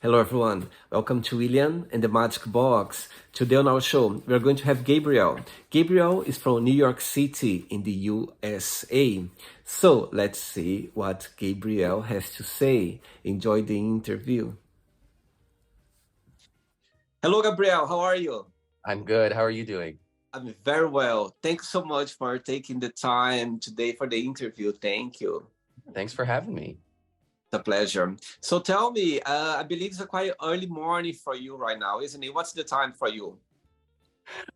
Hello, everyone. Welcome to William and the Magic Box. Today on our show, we are going to have Gabriel. Gabriel is from New York City in the USA. So let's see what Gabriel has to say. Enjoy the interview. Hello, Gabriel. How are you? I'm good. How are you doing? I'm very well. Thanks so much for taking the time today for the interview. Thank you. Thanks for having me. It's a pleasure. So tell me, I believe it's a quite early morning for you right now, isn't it? What's the time for you?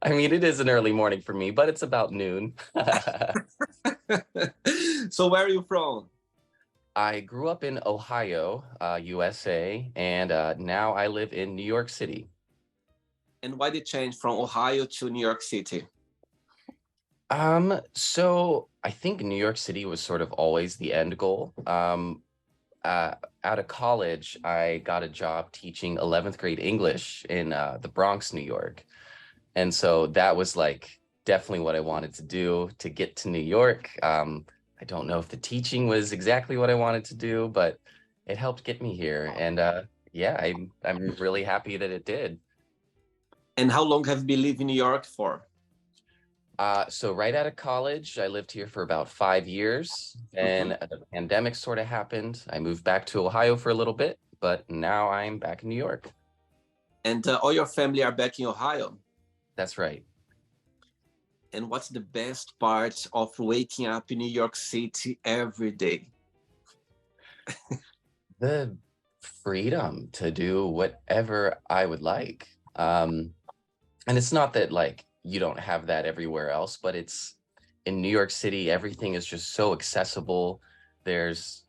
I mean, it is an early morning for me, but it's about noon. So where are you from? I grew up in Ohio, USA, and now I live in New York City. And why the change from Ohio to New York City? So I think New York City was sort of always the end goal. Out of college, I got a job teaching 11th grade English in the Bronx, New York. And so that was like definitely what I wanted to do to get to New York. I don't know if the teaching was exactly what I wanted to do, but it helped get me here. And yeah, I'm really happy that it did. And how long have you been living in New York for? So right out of college, I lived here for about 5 years. Mhm. Then the pandemic sort of happened. I moved back to Ohio for a little bit, but now I'm back in New York. And all your family are back in Ohio. That's right. And what's the best part of waking up in New York City every day? The freedom to do whatever I would like. And it's not that like you don't have that everywhere else, but it's in New York City, everything is just so accessible. There's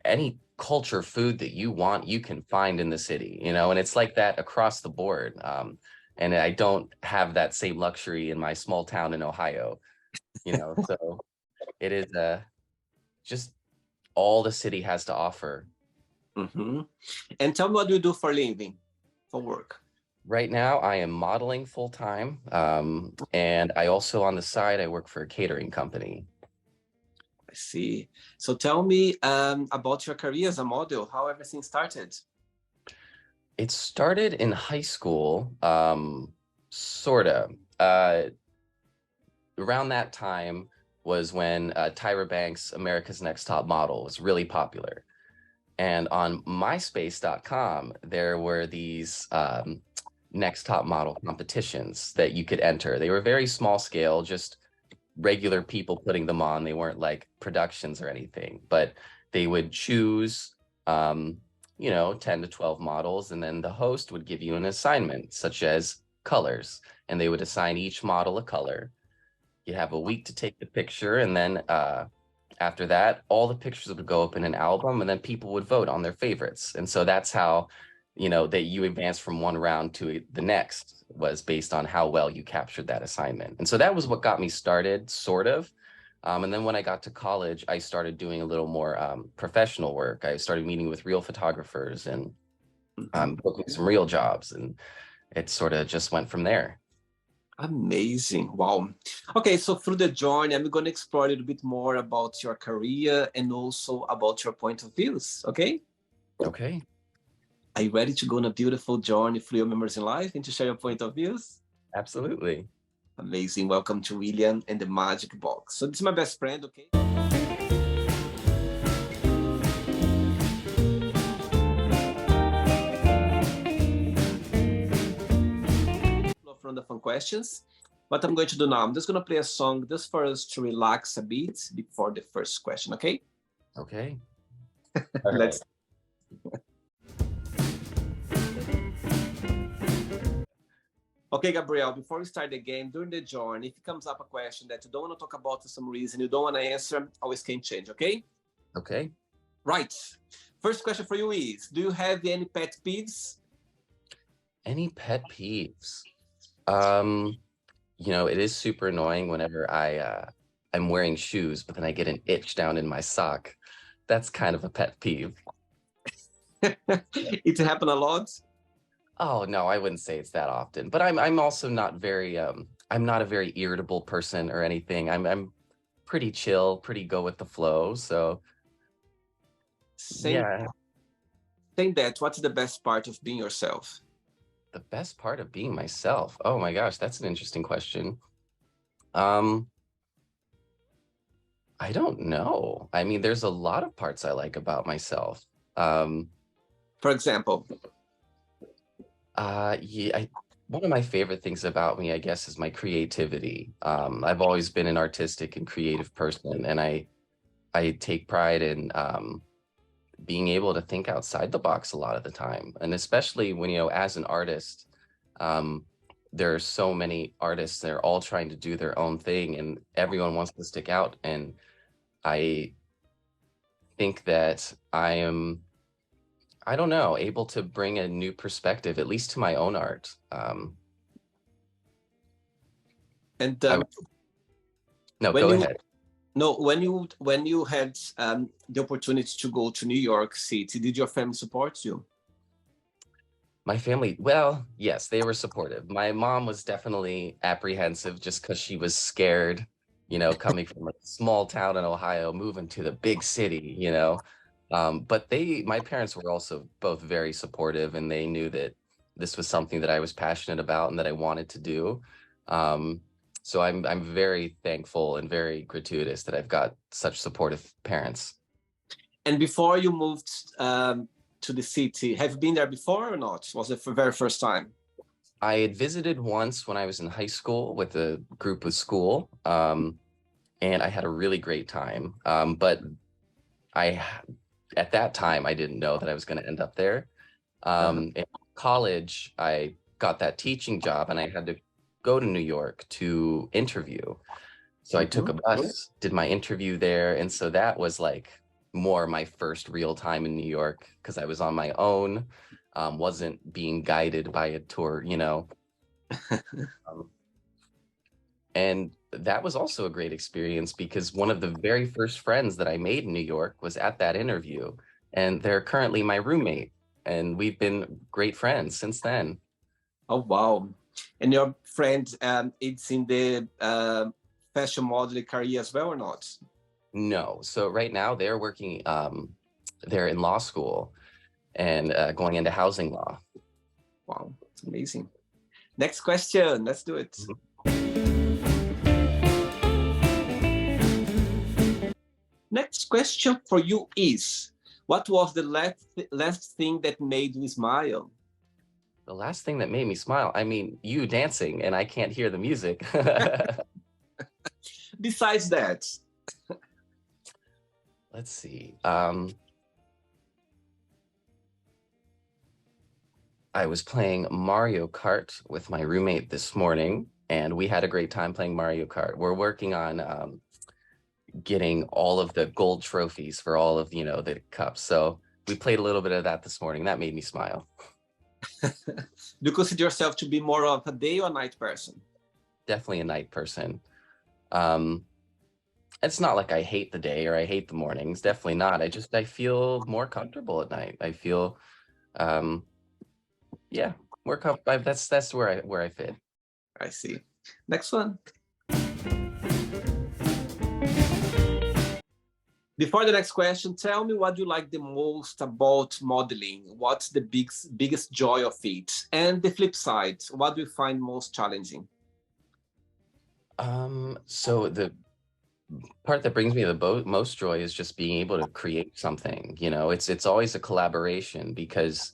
any culture food that you want, you can find in the city, and it's like that across the board. And I don't have that same luxury in my small town in Ohio, so it is just all the city has to offer. Hmm. And tell me what you do for living, for work. Right now, I am modeling full time, and I also on the side I work for a catering company. I see. So tell me about your career as a model, how everything started. It started in high school, sort of. Around that time was when Tyra Banks' America's Next Top Model was really popular. And on MySpace.com, there were these Next Top Model competitions that you could enter. They were very small scale, just regular people putting them on. They weren't like productions or anything, but they would choose, 10 to 12 models, and then the host would give you an assignment, such as colors, and they would assign each model a color. You'd have a week to take the picture, and then after that, all the pictures would go up in an album, and then people would vote on their favorites. And so that's how, that you advance from one round to the next was based on how well you captured that assignment. And so that was what got me started, sort of. And then when I got to college, I started doing a little more professional work. I started meeting with real photographers and Mhm. booking some real jobs, and it sort of just went from there. Amazing. Wow. Okay, so through the journey, I'm going to explore a little bit more about your career and also about your point of views. Okay? Okay, Are you ready to go on a beautiful journey through your memories in life and to share your point of views? absolutely. Amazing. Welcome to William and the Magic Box. So this is my best friend, okay? From the fun questions. What I'm going to do now, I'm just going to play a song just for us to relax a bit before the first question, okay? Okay. All right. Let's. Okay, Gabriel, before we start the game, during the journey, if it comes up a question that you don't want to talk about for some reason, you don't want to answer, always can change, okay? Okay. Right. First question for you is, do you have any pet peeves? Any pet peeves? Um, it is super annoying whenever I'm wearing shoes, but then I get an itch down in my sock. That's kind of a pet peeve. It happened a lot. Oh no, I wouldn't say it's that often, but I'm also not very I'm not a very irritable person or anything. I'm pretty chill, pretty go with the flow. So Same. yeah. saying that, what's the best part of being yourself? The best part of being myself. Oh my gosh, that's an interesting question. Um, I don't know. I mean, there's a lot of parts I like about myself. Um, For example, yeah, one of my favorite things about me, I guess, is my creativity. I've always been an artistic and creative person, and I take pride in being able to think outside the box a lot of the time. And especially when, as an artist, um, there are so many artists, they're all trying to do their own thing and everyone wants to stick out. And I think that I don't know, able to bring a new perspective, at least to my own art. and I No, when go you ahead. no, when you had the opportunity to go to New York City, did your family support you? My family, well, yes, they were supportive. My mom was definitely apprehensive just because she was scared, coming from a small town in Ohio, moving to the big city. But my parents were also both very supportive and they knew that this was something that I was passionate about and that I wanted to do. Um, so I'm very thankful and very gratuitous that I've got such supportive parents. And before you moved to the city, have you been there before or not? Was it for the very first time? I had visited once when I was in high school with a group of school, and I had a really great time. But I, at that time, I didn't know that I was going to end up there. Uh-huh. In college, I got that teaching job, and I had to go to New York to interview. So I took a Mhm. bus, did my interview there, and so that was like more my first real time in New York because I was on my own, wasn't being guided by a tour. Um, And that was also a great experience because one of the very first friends that I made in New York was at that interview. And they're currently my roommate. And we've been great friends since then. Oh wow! And your friend, it's in the fashion modeling career as well or not? No. So right now they're in law school and going into housing law. Wow, it's amazing. Next question. Let's do it. Mhm. Next question for you is, what was the last thing that made you smile? The last thing that made me smile, I mean, you dancing and I can't hear the music. Besides that, Let's see. I was playing Mario Kart with my roommate this morning, and we had a great time playing Mario Kart. We're working on getting all of the gold trophies for all of, the cups. So we played a little bit of that this morning. That made me smile. do you consider yourself to be more of a day or night person? Definitely a night person. Um, it's not like I hate the day or I hate the mornings. Definitely not. I feel more comfortable at night. I feel, um, yeah, more comfortable. That's where I fit. I see. Next one. Before the next question, tell me what you like the most about modeling. What's the biggest joy of it? And the flip side, what do you find most challenging? So the part that brings me the most joy is just being able to create something. It's always a collaboration because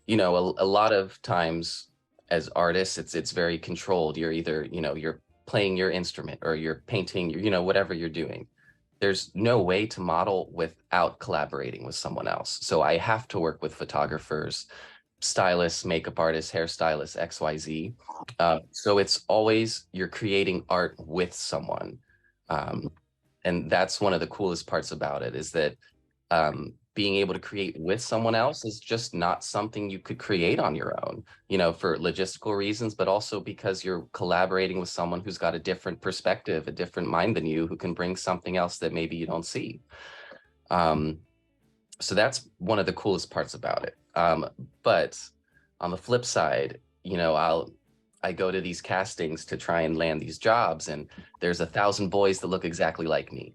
a lot of times as artists it's very controlled. You're either you're playing your instrument or you're painting, whatever you're doing. There's no way to model without collaborating with someone else, so I have to work with photographers, stylists, makeup artists, hairstylists, XYZ. So it's always you're creating art with someone. Um, and that's one of the coolest parts about it is that being able to create with someone else is just not something you could create on your own, for logistical reasons, but also because you're collaborating with someone who's got a different perspective, a different mind than you, who can bring something else that maybe you don't see. Um, so that's one of the coolest parts about it. But on the flip side, I go to these castings to try and land these jobs, and there's 1,000 boys that look exactly like me.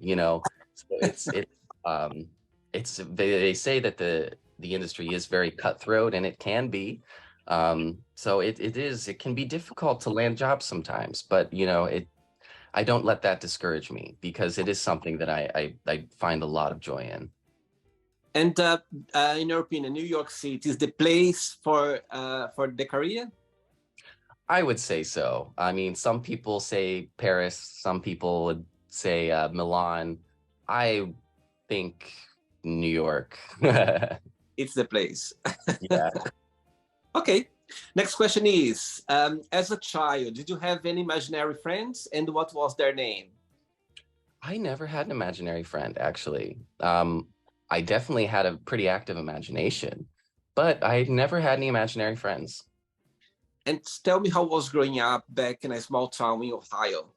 So um, they say that the industry is very cutthroat, and it can be. So it can be difficult to land jobs sometimes, but I don't let that discourage me because it is something that I find a lot of joy in. And in your opinion, New York City is the place for the career? I would say so. I mean, some people say Paris, some people would say Milan. I think New York. It's the place. Yeah. Okay. Next question is, as a child, did you have any imaginary friends, and what was their name? I never had an imaginary friend, actually. I definitely had a pretty active imagination, but I never had any imaginary friends. And tell me how was growing up back in a small town in Ohio?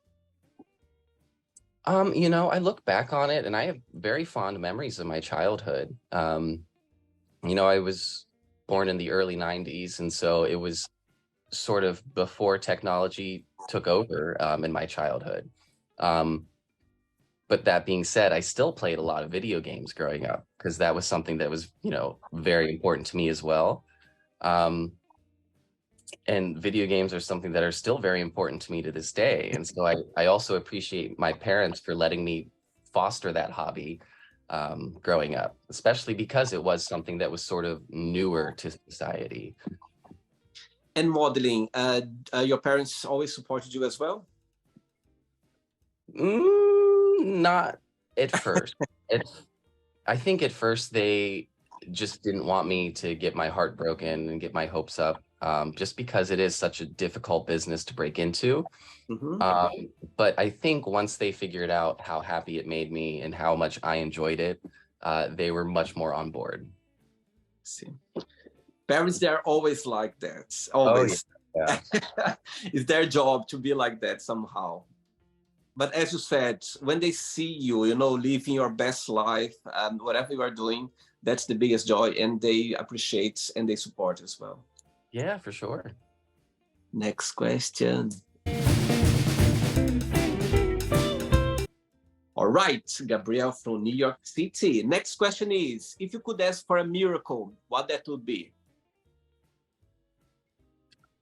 I look back on it and I have very fond memories of my childhood. I was born in the early 90s, and so it was sort of before technology took over in my childhood. Um, but that being said, I still played a lot of video games growing up because that was something that was, very important to me as well. Um, and video games are something that are still very important to me to this day. And so I also appreciate my parents for letting me foster that hobby growing up, especially because it was something that was sort of newer to society. And modeling, your parents always supported you as well? Not at first. I think at first they just didn't want me to get my heart broken and get my hopes up, just because it is such a difficult business to break into. Mm-hmm. Um, but I think once they figured out how happy it made me and how much I enjoyed it, they were much more on board. See, parents, they're always like that. Oh yeah, Always. yeah, It's their job to be like that somehow. But as you said, when they see you, living your best life and whatever you are doing, that's the biggest joy, and they appreciate and they support as well. yeah, for sure. Next question. All right, Gabriel from New York City. Next question is, if you could ask for a miracle, what that would be?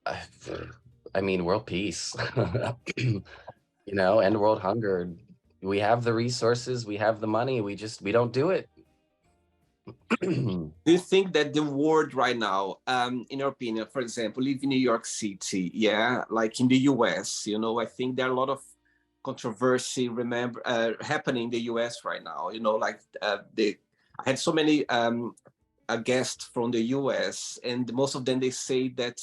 I, I mean, world peace, and world hunger. We have the resources, we have the money, we don't do it. Do you think that the world right now, in your opinion, for example, live in New York City, yeah, like in the US, I think there are a lot of controversy happening in the US right now. Like I had so many guests from the US, and most of them they say that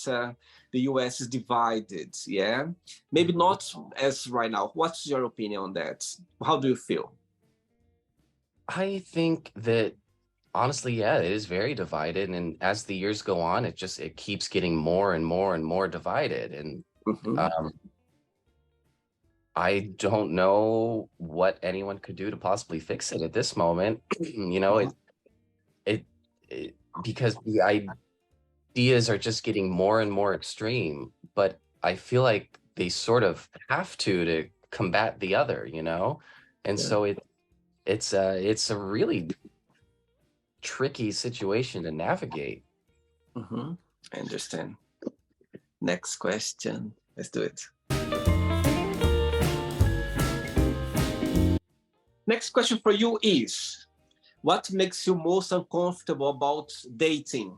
the US is divided. Yeah, maybe not as right now. What's your opinion on that? How do you feel? I think that honestly, yeah, it is very divided, and as the years go on, it keeps getting more and more and more divided, and Mhm. um, I don't know what anyone could do to possibly fix it at this moment. Mhm. It, it because the ideas are just getting more and more extreme, but I feel like they sort of have to combat the other, and Yeah. so it's a really tricky situation to navigate. Mhm. I understand. Next question. Let's do it. Next question for you is, what makes you most uncomfortable about dating?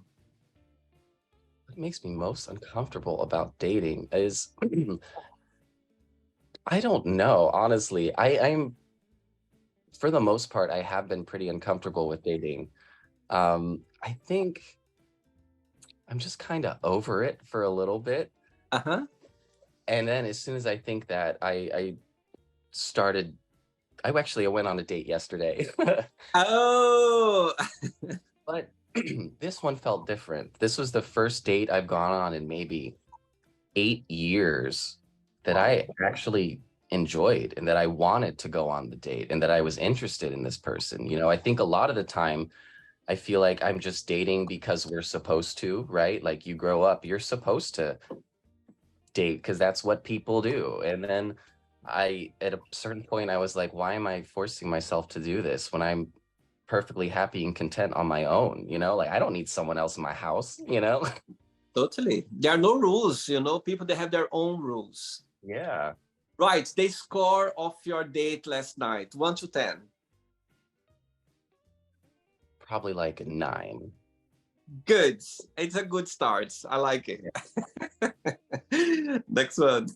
What makes me most uncomfortable about dating is I don't know, honestly. I'm for the most part, I have been pretty uncomfortable with dating. I think I'm just kind of over it for a little bit. Uh-huh. And then as soon as I think that I started I went on a date yesterday. Oh, But this one felt different. This was the first date I've gone on in maybe 8 years that wow. I actually enjoyed and that I wanted to go on the date and that I was interested in this person. I think a lot of the time I feel like I'm just dating because we're supposed to, right? Like you grow up, you're supposed to date because that's what people do. And then at a certain point, I was like, why am I forcing myself to do this when I'm perfectly happy and content on my own, you know? Like I don't need someone else in my house, you know? Totally. There are no rules, you know, people, they have their own rules. Yeah. Right, the score of your date last night, 1 to 10. Probably like a 9. Good. It's a good start. I like it. Yeah. Next one.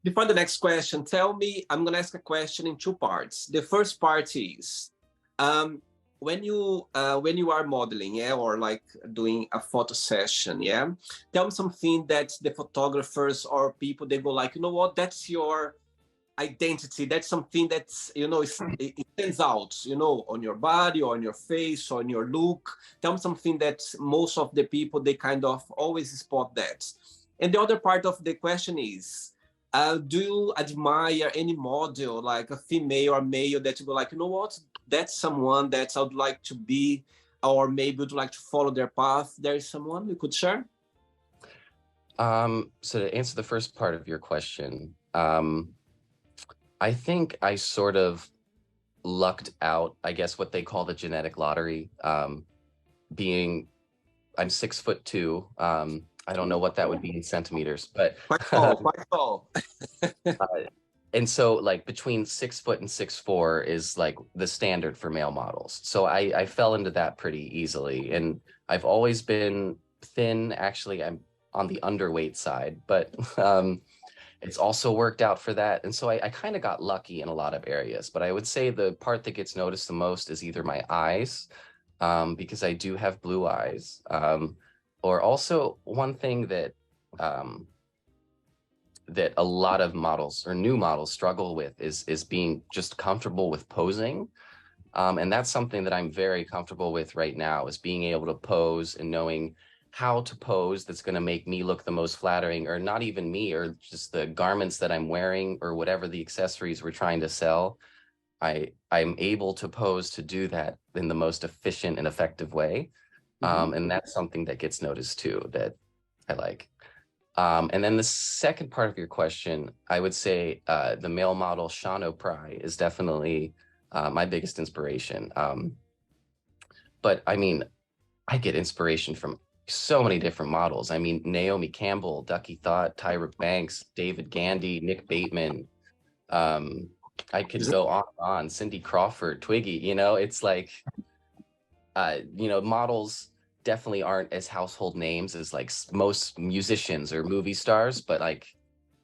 Before the next question, tell me, I'm going to ask a question in two parts. The first part is, um, when you are modeling, yeah, or like doing a photo session, yeah, tell me something that the photographers or people, they go like, you know what, that's your identity. That's something that's, you know, it stands out, you know, on your body or on your face or on your look. Tell me something that most of the people, they kind of always spot that. And the other part of the question is, do you admire any model, like a female or male, that you go like, you know what, that's someone that I would like to be, or maybe would like to follow their path? There is someone you could share? So to answer the first part of your question, I think I sort of lucked out, I guess what they call the genetic lottery. Being I'm 6'2". I don't know what that would be in centimeters, but Quite tall, quite tall. uh, and so like between 6 foot and 6'4" is like the standard for male models. So I fell into that pretty easily, and I've always been thin. Actually, I'm on the underweight side, but it's also worked out for that. And so I kind of got lucky in a lot of areas. But I would say the part that gets noticed the most is either my eyes, because I do have blue eyes, or also one thing that um, that a lot of models or new models struggle with is being just comfortable with posing. And that's something that I'm very comfortable with right now, is being able to pose and knowing how to pose that's going to make me look the most flattering, or not even me, or just the garments that I'm wearing or whatever the accessories we're trying to sell. I'm able to pose to do that in the most efficient and effective way. Mhm. And that's something that gets noticed too, that I like. And then the second part of your question, I would say the male model Sean O'Pry is definitely my biggest inspiration. But I mean, I get inspiration from so many different models. I mean, Naomi Campbell, Ducky Thought, Tyra Banks, David Gandy, Nick Bateman. Um, I could go on and on. Cindy Crawford, Twiggy. You know, it's like, models definitely aren't as household names as like most musicians or movie stars, but like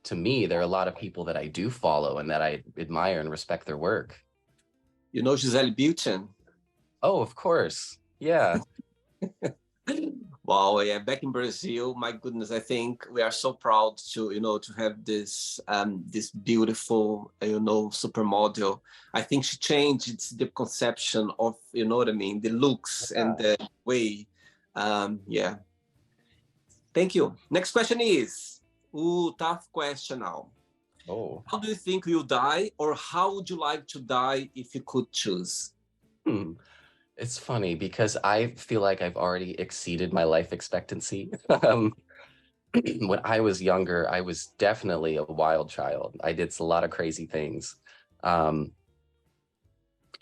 to me, there are a lot of people that I do follow and that I admire and respect their work. You know Gisele Bündchen? Oh, of course. Yeah. Wow, yeah, back in Brazil, my goodness, I think we are so proud to, you know, to have this beautiful, you know, supermodel. I think she changed the conception of, you know what I mean, the looks and the way. Yeah. Thank you. Next question is, ooh, tough question now. Oh. How do you think you'll die, or how would you like to die if you could choose? Hmm. It's funny because I feel like I've already exceeded my life expectancy. When I was younger, I was definitely a wild child. I did a lot of crazy things, um,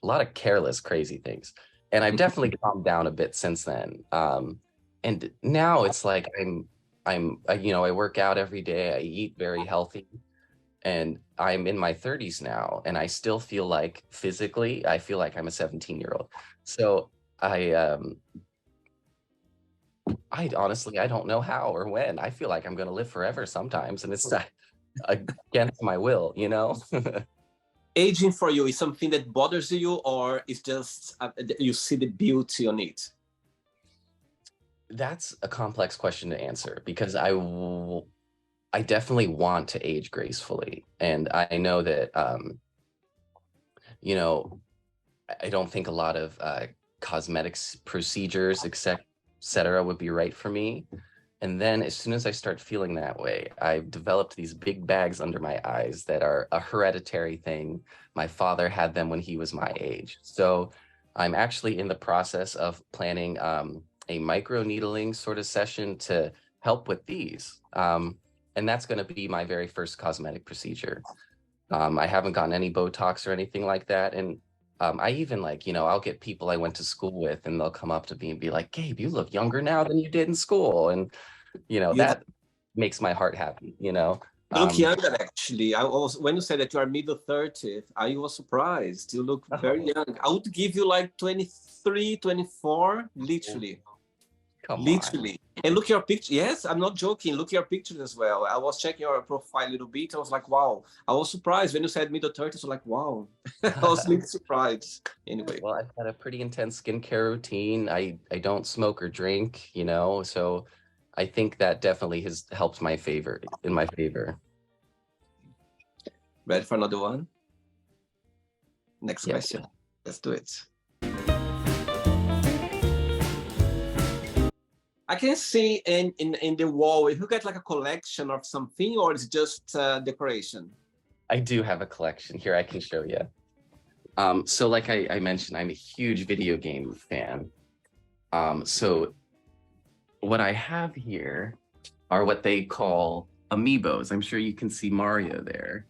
a lot of careless, crazy things. And I've definitely calmed down a bit since then. And now it's like I work out every day. I eat very healthy, and I'm in my 30s now, and I still feel like physically, I feel like I'm a 17-year-old. So I honestly, I don't know how or when. I feel like I'm going to live forever sometimes, and it's not against my will, you know? Aging for you is something that bothers you, or is just you see the beauty on it? That's a complex question to answer because I definitely want to age gracefully. And I know that, you know, I don't think a lot of cosmetics procedures, etc., would be right for me. And then as soon as I start feeling that way, I've developed these big bags under my eyes that are a hereditary thing. My father had them when he was my age. So I'm actually in the process of planning a micro needling sort of session to help with these. And that's going to be my very first cosmetic procedure. I haven't gotten any Botox or anything like that. And I even like, I'll get people I went to school with and they'll come up to me and be like, Gabe, you look younger now than you did in school. And, You that makes my heart happy. look Um, younger, actually. I was when you said that you are middle 30s, I was surprised. You look very oh, young. I would give you like 23, 24, literally. come on. Literally. And look your picture. Yes, I'm not joking. Look your pictures as well. I was checking your profile a little bit. I was like, wow. I was surprised when you said middle 30s. I was like, wow. I was really surprised. Anyway. Well, I've had a pretty intense skincare routine. I don't smoke or drink, so I think that definitely has helped in my favor. Ready for another one? Next Yeah. question. Let's do it. I can see in the wall, if you get like a collection of something or it's just decoration. I do have a collection here I can show you. So like I mentioned, I'm a huge video game fan. So what I have here are what they call amiibos. I'm sure you can see Mario there.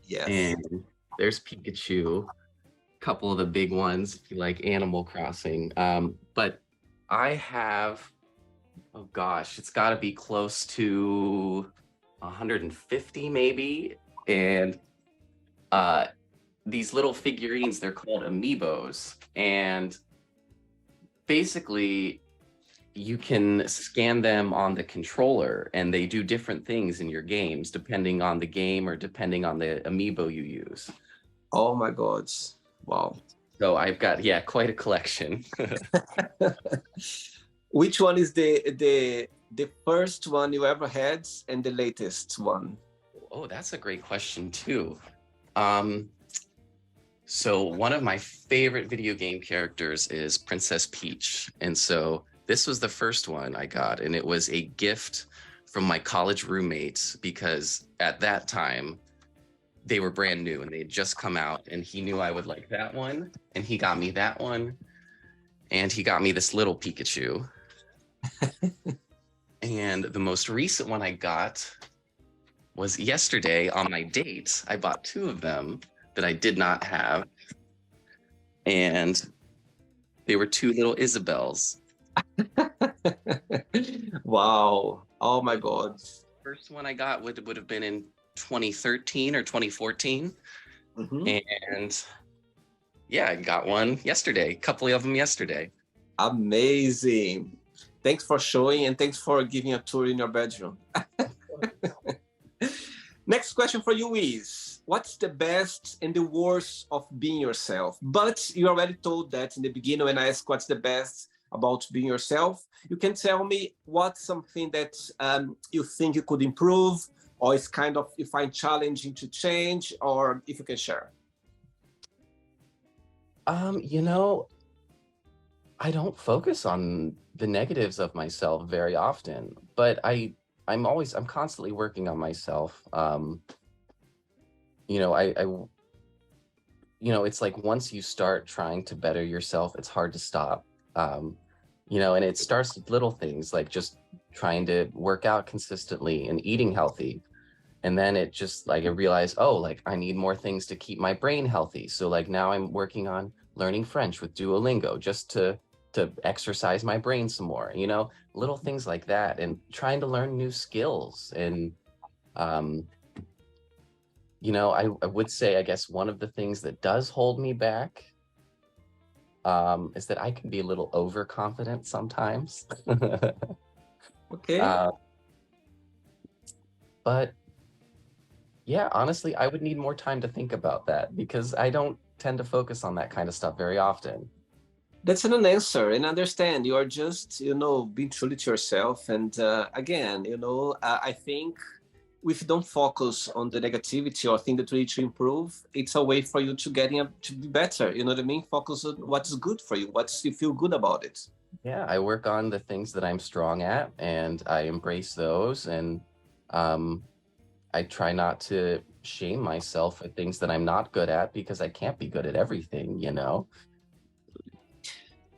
Yes. And there's Pikachu, a couple of the big ones, if you like Animal Crossing. But I have, oh gosh, it's got to be close to 150 maybe. And these little figurines, they're called amiibos. And basically, you can scan them on the controller and they do different things in your games depending on the game or depending on the amiibo you use. Oh my God. Wow. So I've got, yeah, quite a collection. Which one is the first one you ever had and the latest one? Oh, that's a great question too. So one of my favorite video game characters is Princess Peach. And so this was the first one I got, and it was a gift from my college roommates because at that time they were brand new and they had just come out, and he knew I would like that one, and he got me that one, and he got me this little Pikachu. And the most recent one I got was yesterday on my date. I bought two of them that I did not have, and they were two little Isabels. Wow. Oh my God. First one I got would have been in 2013 or 2014. And yeah, I got one yesterday, a couple of them yesterday. Amazing. Thanks for showing and thanks for giving a tour in your bedroom. Next question for you is, what's the best and the worst of being yourself? But you already told that in the beginning when I asked what's the best about being yourself. You can tell me what's something that you think you could improve, or it's kind of you find challenging to change, or if you can share. I don't focus on the negatives of myself very often, but I'm constantly working on myself. It's like once you start trying to better yourself, it's hard to stop. And it starts with little things like just trying to work out consistently and eating healthy. And then it just like I realized, oh, like I need more things to keep my brain healthy. So like now I'm working on learning French with Duolingo just to exercise my brain some more, little things like that, and trying to learn new skills. And I would say, I guess one of the things that does hold me back is that I can be a little overconfident sometimes. Okay. But yeah, honestly, I would need more time to think about that because I don't tend to focus on that kind of stuff very often. That's an answer, and understand you are just, being true to yourself. And again, I think if you don't focus on the negativity or thing that you need to improve, it's a way for you to to be better. You know what I mean? Focus on what's good for you, what you feel good about it. Yeah, I work on the things that I'm strong at and I embrace those. And I try not to shame myself for things that I'm not good at because I can't be good at everything,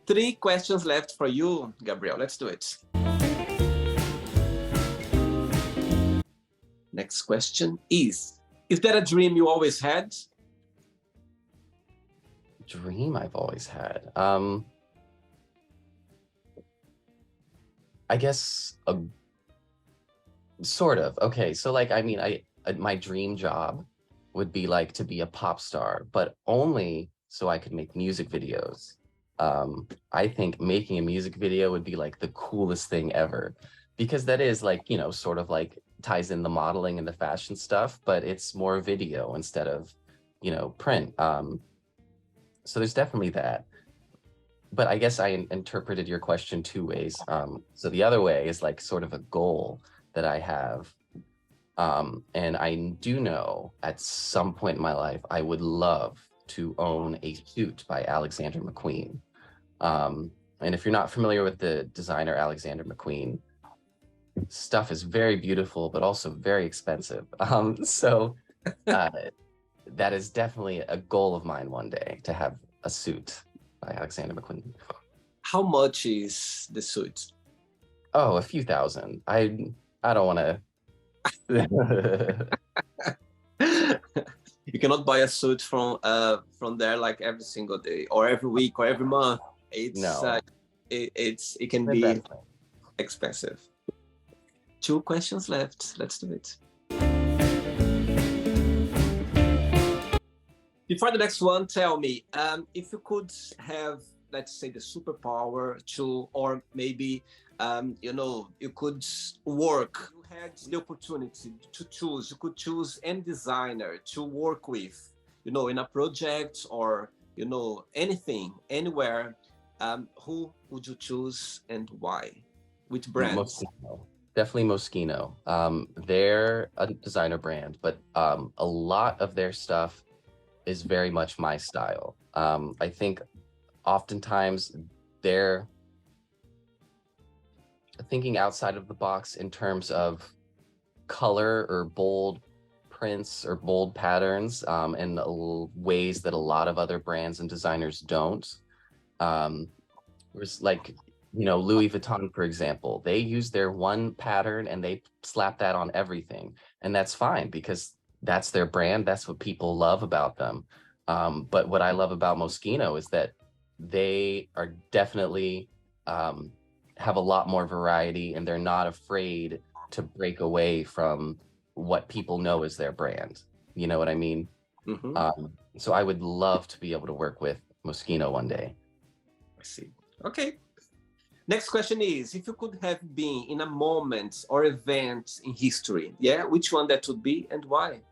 3 questions left for you, Gabriel. Let's do it. Next question is Is that a dream you always had? Dream I've always had. I guess sort of. Okay, so like I mean, my dream job would be like to be a pop star, but only so I could make music videos. I think making a music video would be like the coolest thing ever because that is like, you know, sort of like ties in the modeling and the fashion stuff, but it's more video instead of, you know, print. So there's definitely that. But I guess I interpreted your question two ways. So the other way is like sort of a goal that I have. And I do know at some point in my life, I would love to own a suit by Alexander McQueen. And if you're not familiar with the designer Alexander McQueen, stuff is very beautiful, but also very expensive. So that is definitely a goal of mine one day to have a suit by Alexander McQueen. How much is the suit? Oh, a few thousand. I don't want to. You cannot buy a suit from there like every single day or every week or every month. It's No. it can be expensive. 2 questions left. Let's do it. Before the next one, tell me, if you could have, let's say, the superpower to, or maybe, you know, you could work, you had the opportunity to choose, you could choose any designer to work with, you know, in a project or, you know, anything, anywhere, who would you choose and why? Which brand? Moschino. Definitely Moschino. They're a designer brand, but a lot of their stuff is very much my style. I think oftentimes they're thinking outside of the box in terms of color or bold prints or bold patterns in ways that a lot of other brands and designers don't. There's like, you know, Louis Vuitton, for example, they use their one pattern and they slap that on everything. And that's fine because that's their brand. That's what people love about them. But what I love about Moschino is that they are definitely have a lot more variety and they're not afraid to break away from what people know as their brand. You know what I mean? Mm-hmm. So I would love to be able to work with Moschino one day. I see. Okay. Next question is, if you could have been in a moment or event in history, yeah, which one that would be and why?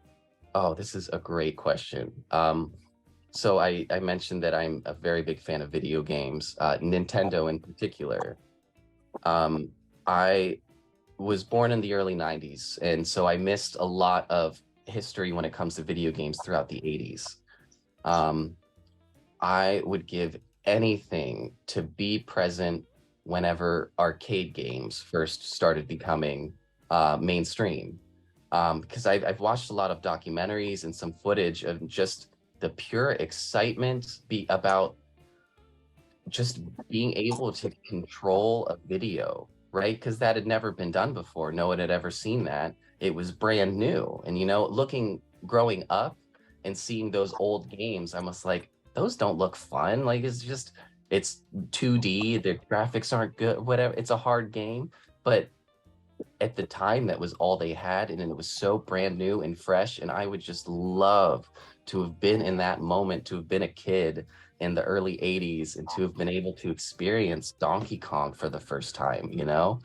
Oh, this is a great question. So I mentioned that I'm a very big fan of video games, Nintendo in particular. I was born in the early 90s, and so I missed a lot of history when it comes to video games throughout the 80s. I would give anything to be present whenever arcade games first started becoming mainstream. Because I've watched a lot of documentaries and some footage of just the pure excitement about just being able to control a video, right? Because that had never been done before. No one had ever seen that. It was brand new. And, you know, growing up and seeing those old games, I was like, those don't look fun. Like, it's 2D, the graphics aren't good, whatever. It's a hard game. But at the time, that was all they had. And it was so brand new and fresh. And I would just love to have been in that moment, to have been a kid in the early 80s and to have been able to experience Donkey Kong for the first time, you know?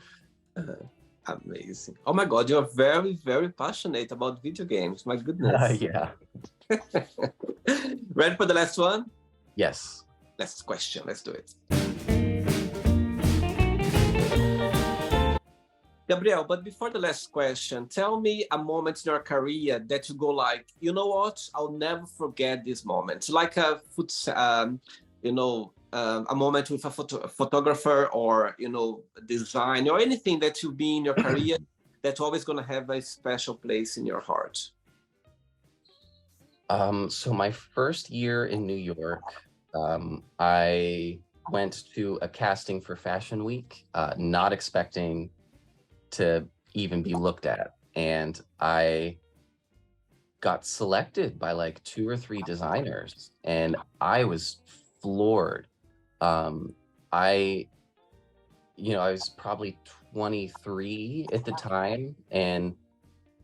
Amazing. Oh my God, you're very, very passionate about video games. My goodness. Yeah. Ready for the last one? Yes. Last question. Let's do it. Gabriel, but before the last question, tell me a moment in your career that you go like, you know what? I'll never forget this moment. Like a a moment with a photographer or, you know, design or anything that you've been in your career that's always going to have a special place in your heart. So my first year in New York, I went to a casting for Fashion Week, not expecting to even be looked at. And I got selected by like 2 or 3 designers, and I was floored. Um, I, I was probably 23 at the time, and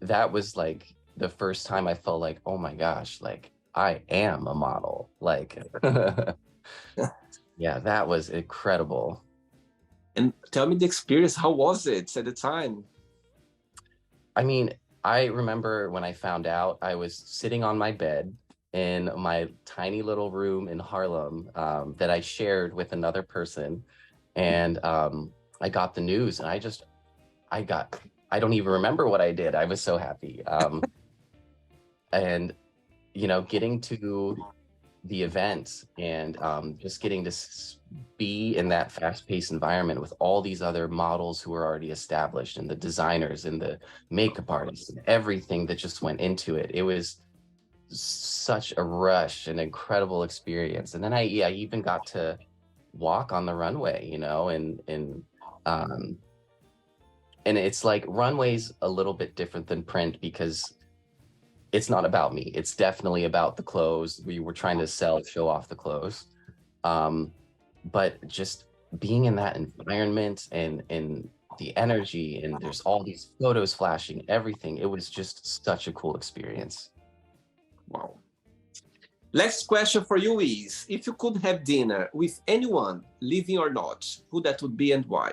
that was like the first time I felt like, oh my gosh, like I am a model. Like, yeah, that was incredible. And tell me the experience. How was it at the time? I mean, I remember when I found out, I was sitting on my bed in my tiny little room in Harlem, that I shared with another person. And I got the news, and I got, I don't even remember what I did. I was so happy. And, getting to the event and just getting to be in that fast-paced environment with all these other models who are already established, and the designers and the makeup artists and everything that just went into it. It was such a rush, an incredible experience. And then I even got to walk on the runway, um, and it's like runway's a little bit different than print because it's not about me. It's definitely about the clothes. We were trying to show off the clothes. Um, but just being in that environment and the energy, and there's all these photos flashing, everything. It was just such a cool experience. Wow. Last question for you is, if you could have dinner with anyone, living or not, who that would be and why?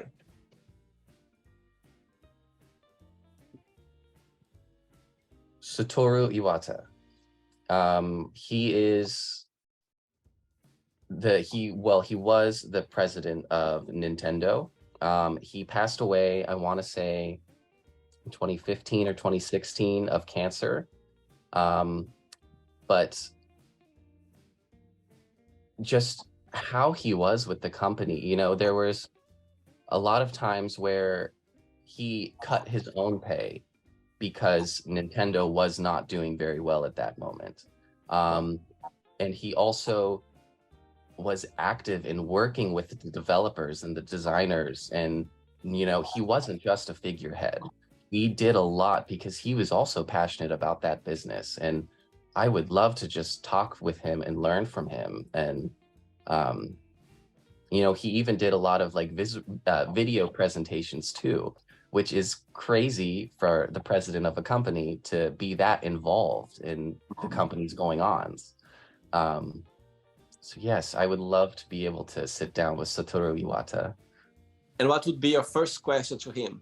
Satoru Iwata. He is he was the president of Nintendo. He passed away, I want to say, in 2015 or 2016 of cancer. But just how he was with the company, there was a lot of times where he cut his own pay because Nintendo was not doing very well at that moment. And he also was active in working with the developers and the designers. And, he wasn't just a figurehead. He did a lot because he was also passionate about that business. And I would love to just talk with him and learn from him. And, he even did a lot of like video presentations too, which is crazy for the president of a company to be that involved in the company's going ons. So yes, I would love to be able to sit down with Satoru Iwata. And what would be your first question to him?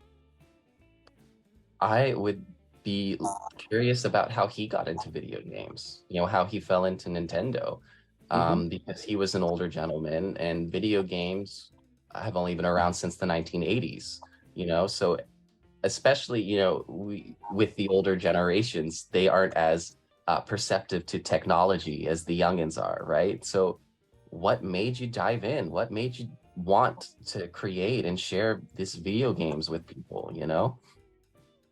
I would be curious about how he got into video games, how he fell into Nintendo, because he was an older gentleman, and video games have only been around since the 1980s, so especially, with the older generations, they aren't as perceptive to technology as the youngins are, right? So what made you dive in? What made you want to create and share these video games with people,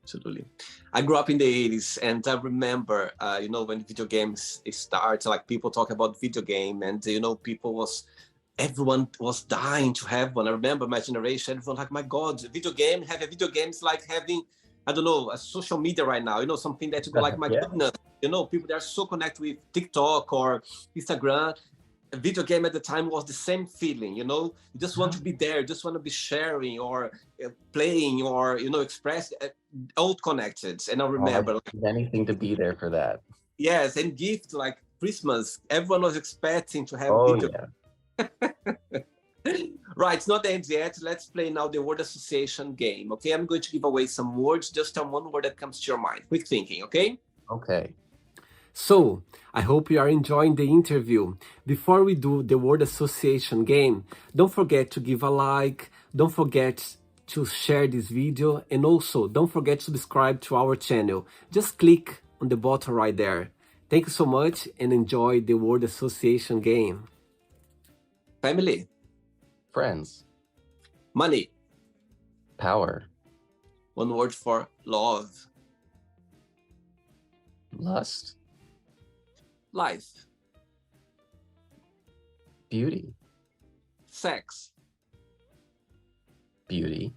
Absolutely. I grew up in the 80s, and I remember, when video games start, like people talk about video game, and, everyone was dying to have one. I remember my generation, everyone like, my God, have a video game is like having, I don't know, a social media right now, something that you go like, my Yeah. goodness, people that are so connected with TikTok or Instagram. A video game at the time was the same feeling, you just want to be there, just want to be sharing or playing or, express, all connected. And I remember, anything to be there for that. yes, and gift like Christmas, everyone was expecting to have Oh video. yeah. Right, it's not the end yet. Let's play now the word association game. Okay, I'm going to give away some words. Just tell one word that comes to your mind. Quick thinking, okay? Okay. So, I hope you are enjoying the interview. Before we do the word association game, don't forget to give a like, don't forget to share this video, and also don't forget to subscribe to our channel. Just click on the button right there. Thank you so much and enjoy the word association game. Family. Friends. Money. Power. One word for love. Lust. Life. Beauty. Sex. Beauty.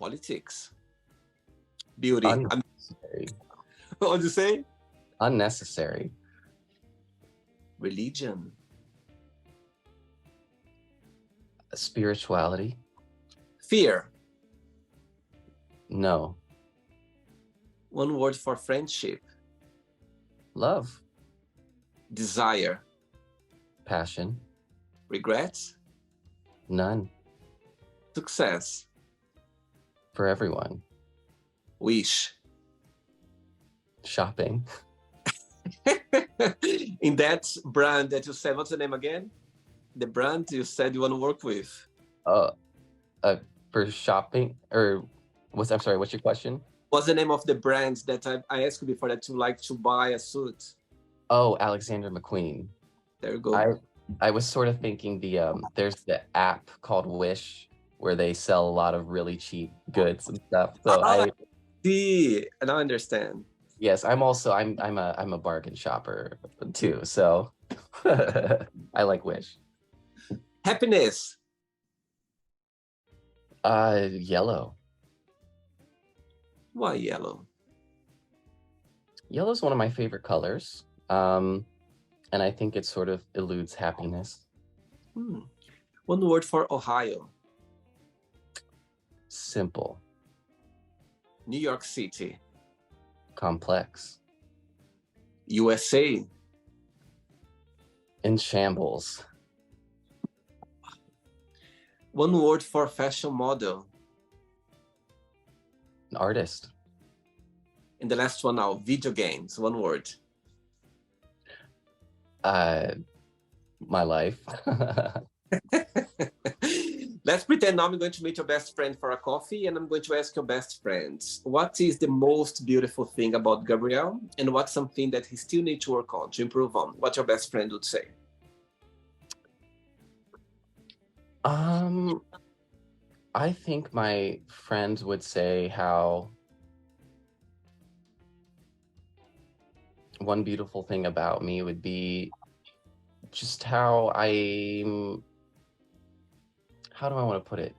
Politics. Beauty. Unnecessary. What did you say? Unnecessary. Religion. Spirituality. Fear. No. One word for friendship. Love. Desire. Passion. Regrets. None. Success. For everyone. Wish. Shopping. In that brand that you said, what's the name again? The brand you said you want to work with. Uh, for shopping, or I'm sorry, what's your question? What's the name of the brand that I asked you before that you like to buy a suit? Oh, Alexander McQueen. There you go. I was sort of thinking there's the app called Wish where they sell a lot of really cheap goods and stuff. So I see, and I understand. yes, I'm a bargain shopper too. So I like Wish. Happiness. Yellow. Why yellow? Yellow is one of my favorite colors. And I think it sort of eludes happiness. One word for Ohio. Simple. New York City. Complex. USA. In shambles. One word for fashion model. An artist. And the last one now, video games. One word. My life. Let's pretend now I'm going to meet your best friend for a coffee, and I'm going to ask your best friend, what is the most beautiful thing about Gabriel, and what's something that he still needs to work on, to improve on? What your best friend would say? I think my friends would say how one beautiful thing about me would be just how do I want to put it?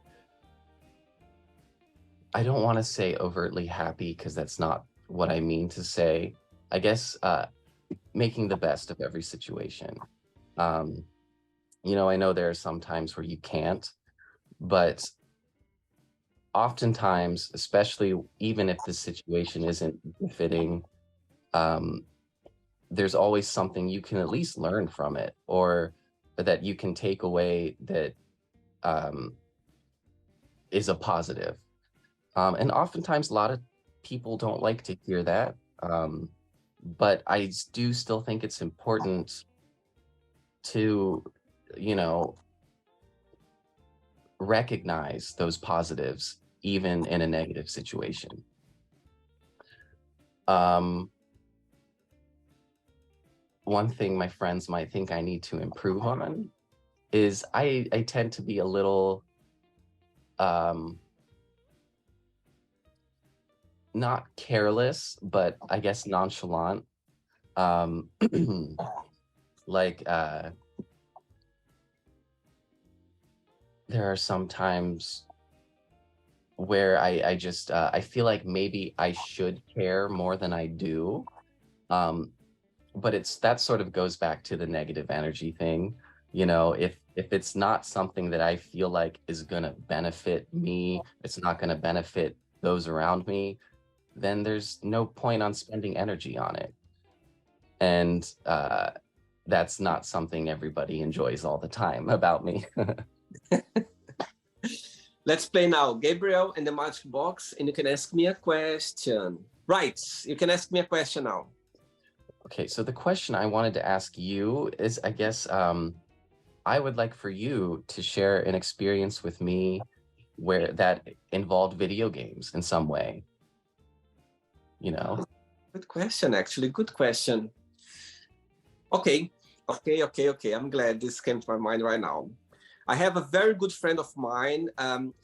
I don't want to say overtly happy because that's not what I mean to say. I guess making the best of every situation. I know there are some times where you can't, but oftentimes, especially even if the situation isn't befitting, there's always something you can at least learn from it, or that you can take away that is a positive. And oftentimes a lot of people don't like to hear that. But I do still think it's important to, recognize those positives, even in a negative situation. One thing my friends might think I need to improve on is I tend to be a little, not careless, but I guess nonchalant. Like, there are some times where I just, I feel like maybe I should care more than I do. But that sort of goes back to the negative energy thing. If it's not something that I feel like is going to benefit me, it's not going to benefit those around me, then there's no point on spending energy on it. And that's not something everybody enjoys all the time about me. Let's play now, Gabriel and the Magic Box, and you can ask me a question. Right, you can ask me a question now. Okay, so the question I wanted to ask you is, I guess, I would like for you to share an experience with me where that involved video games in some way. Good question, actually. Good question. Okay. I'm glad this came to my mind right now. I have a very good friend of mine.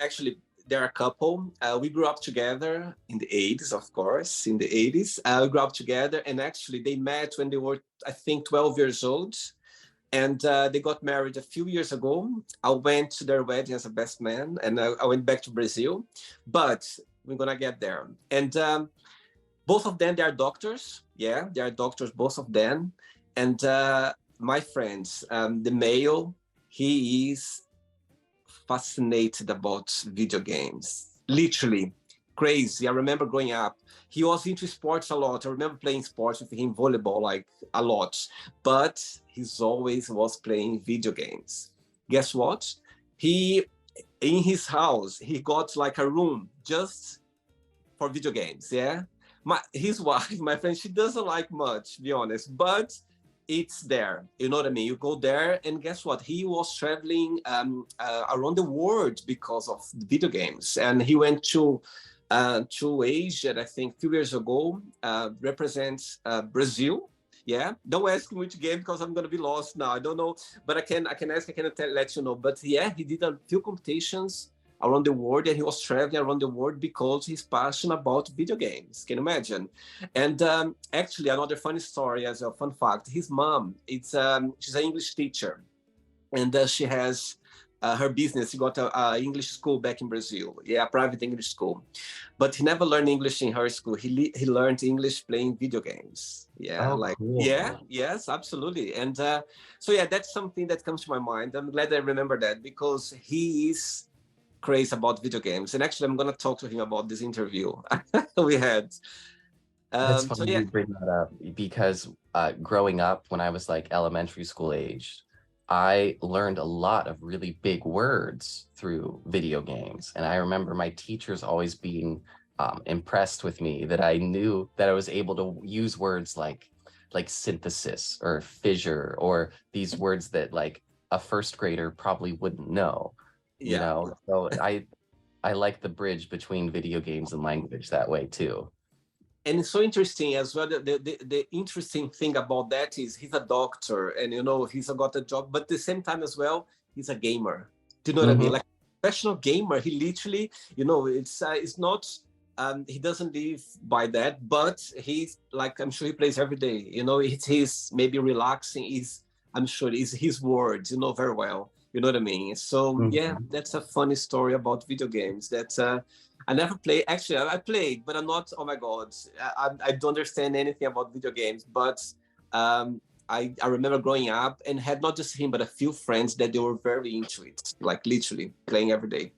Actually, they're a couple. We grew up together in the 80s, of course, in the 80s. We grew up together, and actually they met when they were, I think, 12 years old. And they got married a few years ago. I went to their wedding as a best man, and I went back to Brazil. But we're going to get there. And Both of them, they are doctors. Yeah, they are doctors, both of them. And my friends, the male, he is fascinated about video games. Literally crazy. I remember growing up, he was into sports a lot. I remember playing sports with him, volleyball, like a lot. But he's always was playing video games. Guess what? He in his house, he got like a room just for video games. Yeah, his wife, my friend, she doesn't like much, to be honest, but it's there. You know what I mean? You go there, and guess what? He was traveling around the world because of video games, and he went to Asia, I think, a few years ago. Represents Brazil. Yeah, don't ask me which game because I'm gonna be lost now. I don't know, but I can ask. I can let you know. But yeah, he did a few competitions around the world, and he was traveling around the world because he's passionate about video games. Can you imagine? And actually, another funny story as a fun fact: his mom, she's an English teacher, and she has her business. He got a English school back in Brazil, yeah, a private English school. But he never learned English in her school. He learned English playing video games. Yeah, Oh, like cool. yeah, yes, absolutely. And so yeah, that's something that comes to my mind. I'm glad I remember that because he is crazy about video games. And actually, I'm gonna talk to him about this interview we had. That's So funny yeah, you bring that up because growing up when I was like elementary school aged, I learned a lot of really big words through video games. And I remember my teachers always being impressed with me that I knew that I was able to use words like synthesis or fissure or these words that like a first grader probably wouldn't know, you yeah. know? So I like the bridge between video games and language that way too. And it's so interesting as well. The interesting thing about that is he's a doctor, and he's got a job, but at the same time as well, he's a gamer. Do you know what I mean? Hmm. Like a professional gamer, he literally, it's not. He doesn't live by that, but he's like, I'm sure he plays every day. It's his maybe relaxing. Is I'm sure it's his words. Very well. You know what I mean? So yeah, Hmm. that's a funny story about video games. That's I never played. Actually, I played, but I'm not. Oh my god, I don't understand anything about video games. But I remember growing up and had not just him, but a few friends that they were very into it, like literally playing every day.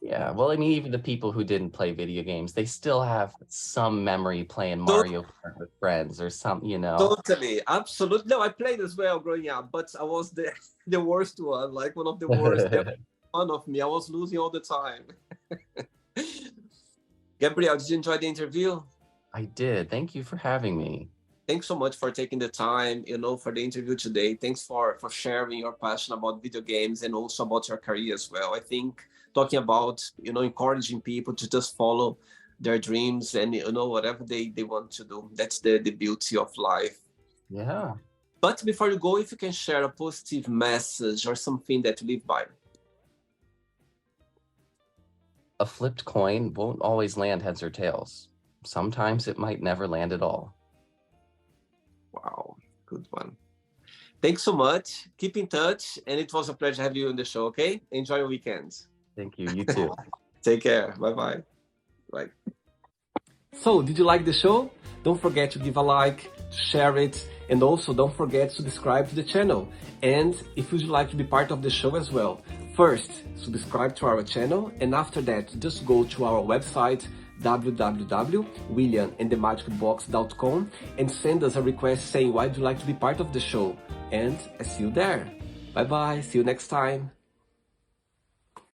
Yeah, well, I mean, even the people who didn't play video games, they still have some memory playing So Mario Kart with friends or some, you know. totally, absolutely. No, I played as well growing up, but I was the the worst one, like one of the worst. There was fun of me. I was losing all the time. Gabriel, did you enjoy the interview? I did. Thank you for having me. Thanks so much for taking the time, for the interview today. Thanks for sharing your passion about video games and also about your career as well. I think talking about, encouraging people to just follow their dreams and, whatever they want to do. That's the beauty of life. Yeah. But before you go, if you can share a positive message or something that you live by. A flipped coin won't always land heads or tails. Sometimes it might never land at all. Wow, good one. Thanks so much. Keep in touch. And it was a pleasure to have you on the show, okay? Enjoy your weekends. Thank you. You too. Take care. Bye-bye. Bye. So, did you like the show? Don't forget to give a like, to share it, and also don't forget to subscribe to the channel. And if you'd like to be part of the show as well, first, subscribe to our channel, and after that, just go to our website, www.williamandthemagicbox.com, and send us a request saying why would you like to be part of the show. And I see you there. Bye bye, see you next time.